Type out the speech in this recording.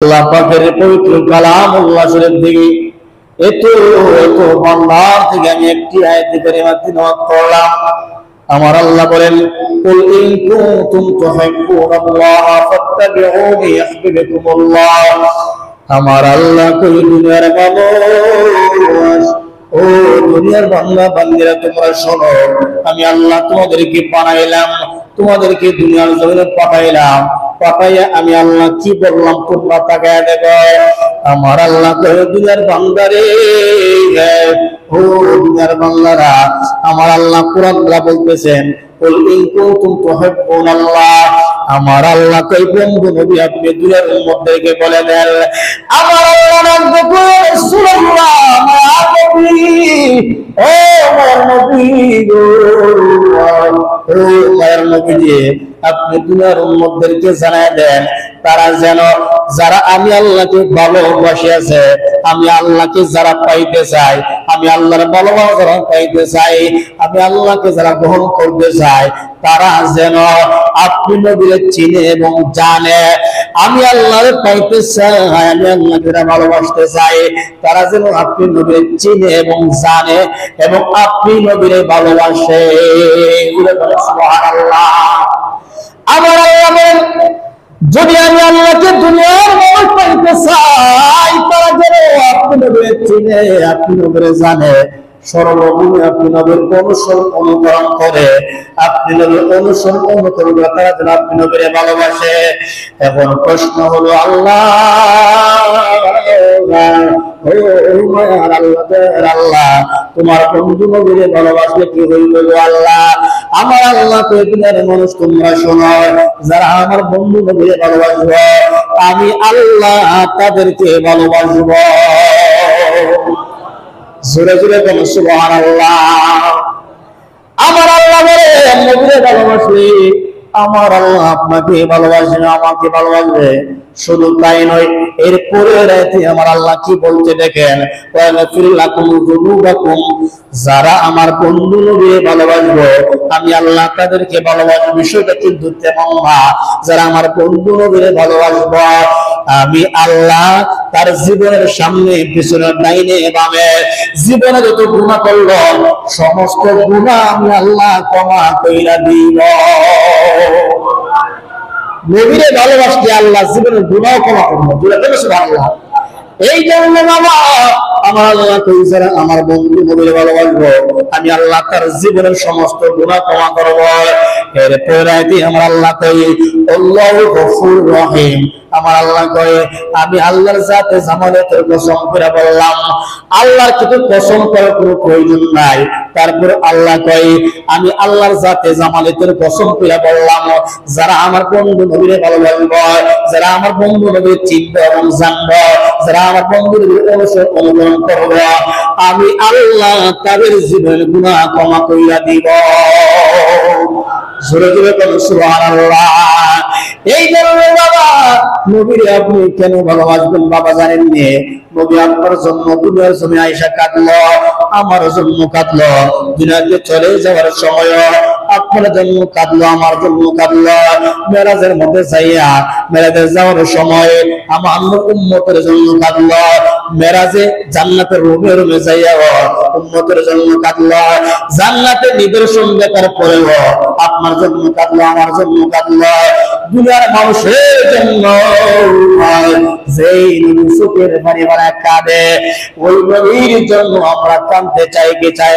আল্লাহ পাকের পবিত্র কালামুল্লাহ শরীফ থেকে এত বান্দার থেকে আমি একটি আয়াত কারিমা তিলাওয়াত করলাম। আমার আল্লাহ বলেন, কুল ইন কুনতুম তুহিব্বুনাল্লাহ ফাত্তাবিউনি ইউহিব্বুকুমুল্লাহ। আমার আল্লাহ কই দুনিয়ার মানুষ, ও দুনিয়ার বান্দা বান্দীরা, তোমরা শোনো, আমি আল্লাহ তোমাদেরকে বানাইলাম, তোমাদেরকে দুনিয়ার জমিনে পাঠাইলাম। পাঠাইয়া আমি আল্লাহ কি বললাম তোমরা তাকায় দেখো। আমার আল্লাহ কই দুনিয়ার বান্দারে, ও দুনিয়ার বান্দারা, আমার আল্লাহ কোরআন বলতেছেন, কুল ইন কুনতুম তুহিব্বুনাল্লাহ। আমার আল্লাহ কই বন্ধু নবী আপনি দুনিয়ার উম্মতদেরকে বলে দেন, আমার আল্লাহ নাম দেখো রাসূলুল্লাহ, আমার নবী, ও আমার নবী গো, ও আমার নবী, আপনি দুনিয়ার উম্মতদেরকে জানায় দেন, তারা যেন যারা আমি আল্লাহকে ভালোবাসে আছে, আমি আল্লাহকে যারা পাইতে চাই, আমি আল্লাহর ভালোবাসা যারা পাইতে চাই, আমি আল্লাহকে যারা গ্রহণ করতে চাই, তারা যেন আপনি নবীকে চিনে এবং জানে। আমি আল্লাহরে পাইতে চাই, আমি আল্লাহকে ভালোবাসতে চাই, তারা যেন আপনি নবীকে চিনে এবং জানে এবং আপনি নবীকে ভালোবাসে। সুবহানাল্লাহ। আমার আল্লাহ বলেন, যদি আমি আল্লাহকে দুনিয়ার মানুষ পাইতে চাই, তারা যেন আপনি নবীকে চিনে, আপনি নবীকে জানে, সর্বগুণে আপনি নবীর অনুসরণ করে, আপনি নবীর অনুসরণ করে, তারা যেন আপনি নবীরে ভালোবাসে। এখন প্রশ্ন হলো, আল্লাহ আল্লাহ তোমার বন্ধু নবীরে ভালোবাসলে কি হইল আল্লাহ? আমার আল্লাহ তো দুনিয়ার মানুষ তোমরা শোনো, যারা আমার বন্ধু নবীরে ভালোবাসবো, আমি আল্লাহ তাদেরকে ভালোবাসবো। জোরে জোরে বলো সুবহানাল্লাহ। আমার আল্লাহ বলে, নবীরে ভালোবাসলে আমার আল্লাহ আপনাকে ভালোবাসবে, আমাকে ভালোবাসবে। শুধু তাই নয়, এরপরে রাতে আমার আল্লাহ কি বলতে দেখেন, যারা আমার বন্ধু নবীরে ভালোবাসবো, আমি আল্লাহ তাদেরকে ভালোবাসবো। বিষয়টা কিন্তু তেমন না, যারা আমার বন্ধু নবীরে ভালোবাসবো, আমি আল্লাহ তার জীবনের সামনে পিছনে ডাইনে বামে জীবনে যত গুনাহ করলো, সমস্ত গুনাহ আমি আল্লাহ ক্ষমা কইরা দিব। নবীরে ভালোবাসতে আল্লাহ জীবনের গুনাহ ক্ষমা করবো। সুবহানাল্লাহ। এই জন্য বাবা, আমার আল্লাহ কই যারা আমার বন্ধু নবীরে ভালোবাসবো, আমি আল্লাহ তার জীবনের সমস্ত গুনাহ ক্ষমা করব। এরপরে আমার আল্লাহ কই আল্লাহু গফুর রহিম। আমার আল্লাহ কয়, আমি আল্লাহর জাতে জামালতের কসম করে বললাম, আল্লাহর কিছু কসম করার কোনো প্রয়োজন নাই। তারপর আল্লাহ কয়, আমি আল্লাহর জাতে জামালতের কসম করে বললাম, যারা আমার বন্ধু নবীরে ভালোবাসবে, যারা আমার বন্ধু নবীর চিনবে এবং জানবে, যারা আমার বন্ধু নবীর অনুসরণ করবে, আমি আল্লাহ তাদের জীবনের গুনাহ ক্ষমা কইরা দিব। জোরে জোরে বলুন সুবহানাল্লাহ। এই জন্য বাবা, নবীরে আপনি কেন ভালোবাসবেন বাবা জানেন নি? নবী আপনার জন্য দুনিয়ার জমিনে আয়েশা কাঁদলো, আমার জন্য কাঁদলো, দুনিয়াতে চলে যাওয়ার সময় আপনার জন্য কাঁদলো, আমার জন্য কাঁদলো। মেরাজের মধ্যে যাইয়া, মেরাজে যাওয়ার সময় আমার উম্মতের জন্য কাঁদলো, মেরাজে জান্নাতের রুমে রুমে যাইয়া উম্মতের জন্য কাঁদলো, জান্নাতের নিদর্শন দেখার পরেও আপনার জন্য কাঁদলো, আমার জন্য কাঁদলো। দুনিয়ার মানুষের জন্য যেই চোখের পানি কাঁদে, ওই নবীর জন্য আমরা কাঁদতে চাই কি চাই?